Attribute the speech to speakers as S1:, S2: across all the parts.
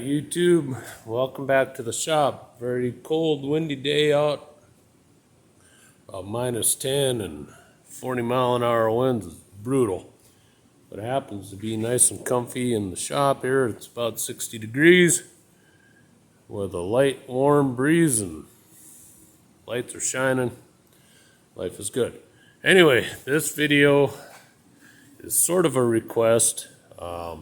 S1: Alright, YouTube, welcome back to the shop. Very cold, windy day out. About -10 and 40-mile-an-hour winds is brutal. But it happens to be nice and comfy in the shop here. It's about 60 degrees with a light, warm breeze and lights are shining. Life is good. Anyway, this video is sort of a request. A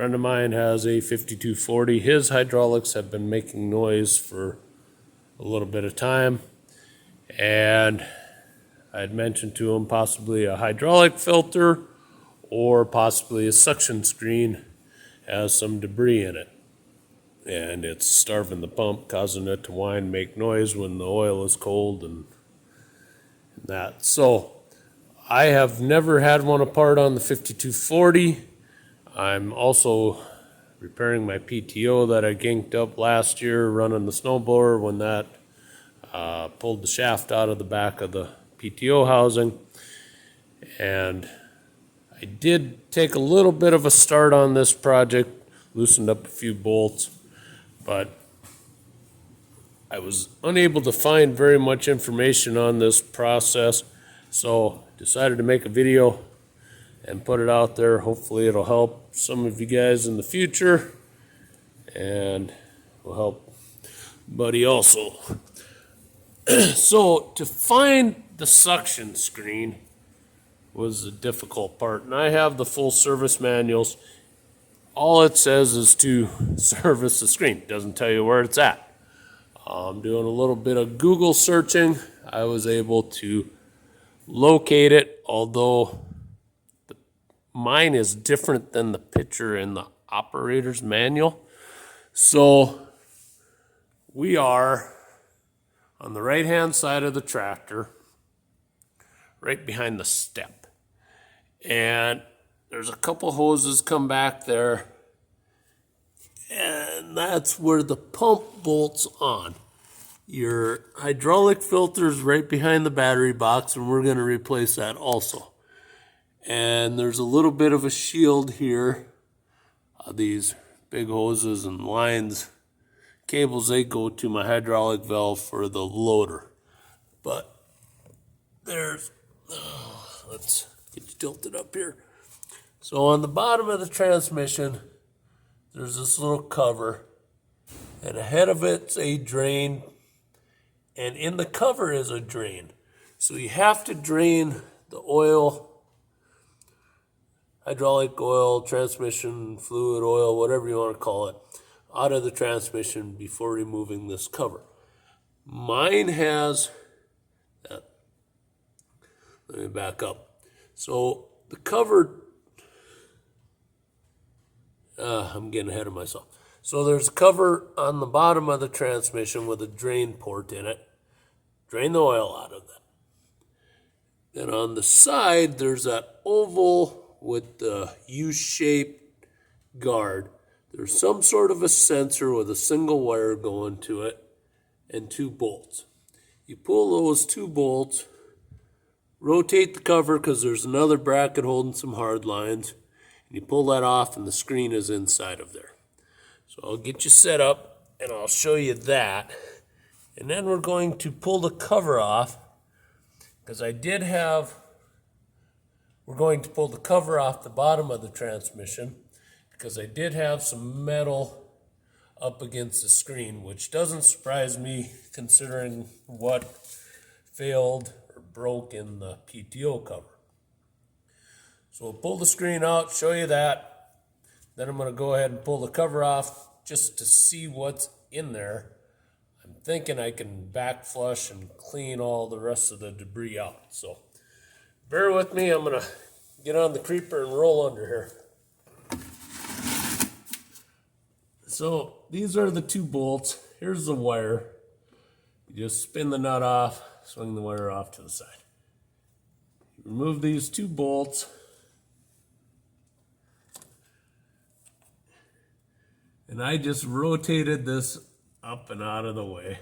S1: friend of mine has a 5240. His hydraulics have been making noise for a little bit of time, and I had mentioned to him possibly a hydraulic filter or possibly a suction screen has some debris in it, and it's starving the pump, causing it to whine, make noise when the oil is cold and that. So I have never had one apart on the 5240. I'm also repairing my PTO that I ganked up last year running the snowblower when that pulled the shaft out of the back of the PTO housing. And I did take a little bit of a start on this project, loosened up a few bolts, but I was unable to find very much information on this process, so decided to make a video and put it out there. Hopefully it'll help some of you guys in the future and will help Buddy also. So to find the suction screen was the difficult part, and I have the full service manuals. All it says is to service the screen. It doesn't tell you where it's at. I'm doing a little bit of Google searching. I was able to locate it, although mine is different than the picture in the operator's manual. So we are on the right hand side of the tractor, right behind the step. And there's a couple hoses come back there, and that's where the pump bolts on. Your hydraulic filter's right behind the battery box, and we're going to replace that also. And there's a little bit of a shield here. These big hoses and lines, cables, they go to my hydraulic valve for the loader. But there's, let's get you tilted up here. So on the bottom of the transmission, there's this little cover, and ahead of it's a drain, and in the cover is a drain. So you have to drain the oil, hydraulic oil, transmission fluid oil, whatever you want to call it, out of the transmission before removing this cover. Mine has, let me back up. So the cover, I'm getting ahead of myself. So there's a cover on the bottom of the transmission with a drain port in it. Drain the oil out of that. Then on the side, there's that oval with the U-shaped guard. There's some sort of a sensor with a single wire going to it and two bolts. You pull those two bolts, rotate the cover because there's another bracket holding some hard lines, and you pull that off and the screen is inside of there. So I'll get you set up and I'll show you that. And then we're going to pull the cover off because we're going to pull the cover off the bottom of the transmission because I did have some metal up against the screen, which doesn't surprise me considering what failed or broke in the PTO cover. So we'll pull the screen out, show you that. Then I'm going to go ahead and pull the cover off just to see what's in there. I'm thinking I can back flush and clean all the rest of the debris out. So bear with me. I'm going to get on the creeper and roll under here. So these are the two bolts. Here's the wire. You just spin the nut off, swing the wire off to the side. Remove these two bolts. And I just rotated this up and out of the way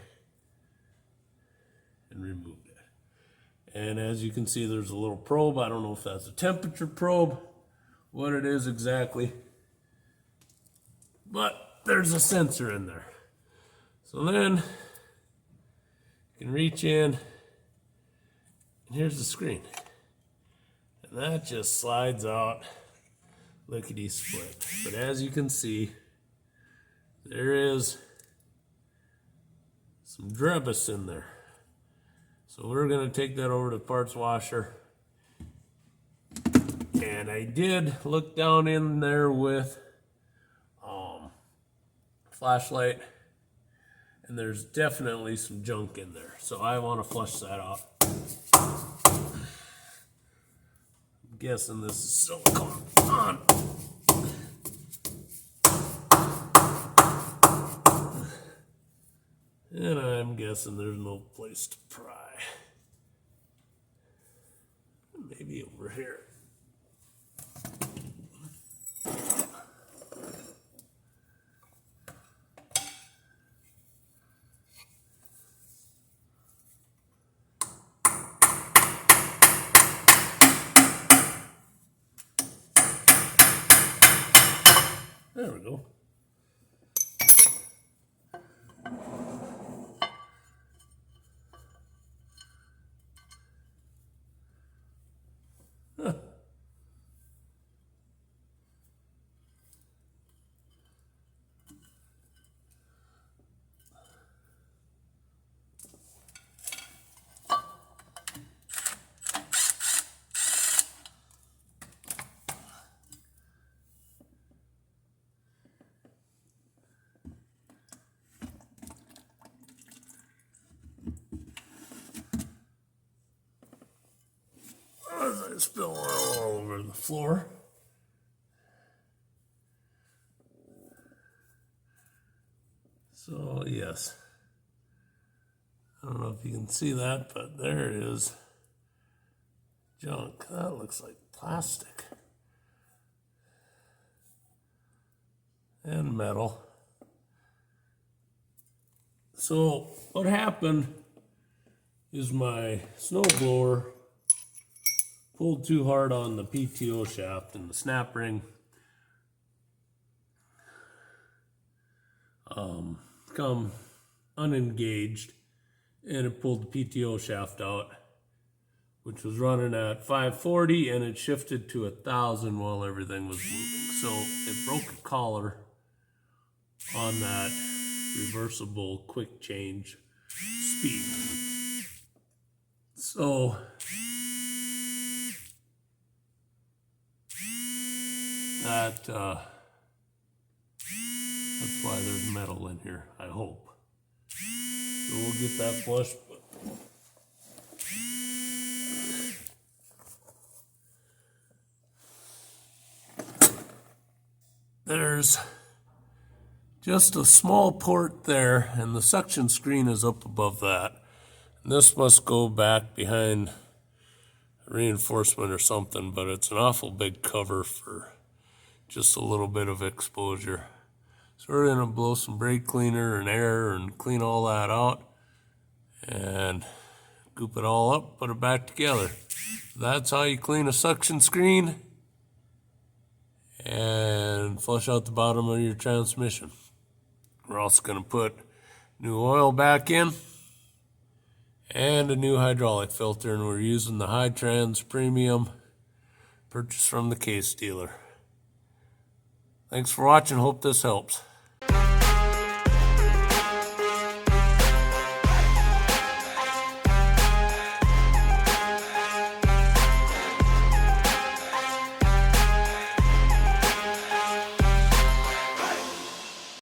S1: and removed it. And as you can see, there's a little probe. I don't know if that's a temperature probe, what it is exactly. But there's a sensor in there. So then you can reach in, and here's the screen. And that just slides out lickety split. But as you can see, there is some Drebus in there. So we're going to take that over to the parts washer. And I did look down in there with flashlight, and there's definitely some junk in there. So I want to flush that out. I'm guessing this is silicone on. And I'm guessing there's no place to pry. Maybe over here. There we go. Huh. As I spill oil all over the floor. So yes, I don't know if you can see that, but there is junk. That looks like plastic and metal. So what happened is my snowblower pulled too hard on the PTO shaft, and the snap ring come unengaged, and it pulled the PTO shaft out, which was running at 540, and it shifted to 1,000 while everything was moving. So it broke a collar on that reversible quick change speed. So that's why there's metal in here, I hope. So we'll get that flushed. There's just a small port there, and the suction screen is up above that. And this must go back behind reinforcement or something, but it's an awful big cover for just a little bit of exposure. So we're going to blow some brake cleaner and air and clean all that out and goop it all up, put it back together. That's how you clean a suction screen and flush out the bottom of your transmission. We're also going to put new oil back in and a new hydraulic filter, and we're using the Hi-Trans Premium purchased from the Case dealer. Thanks for watching. Hope this helps.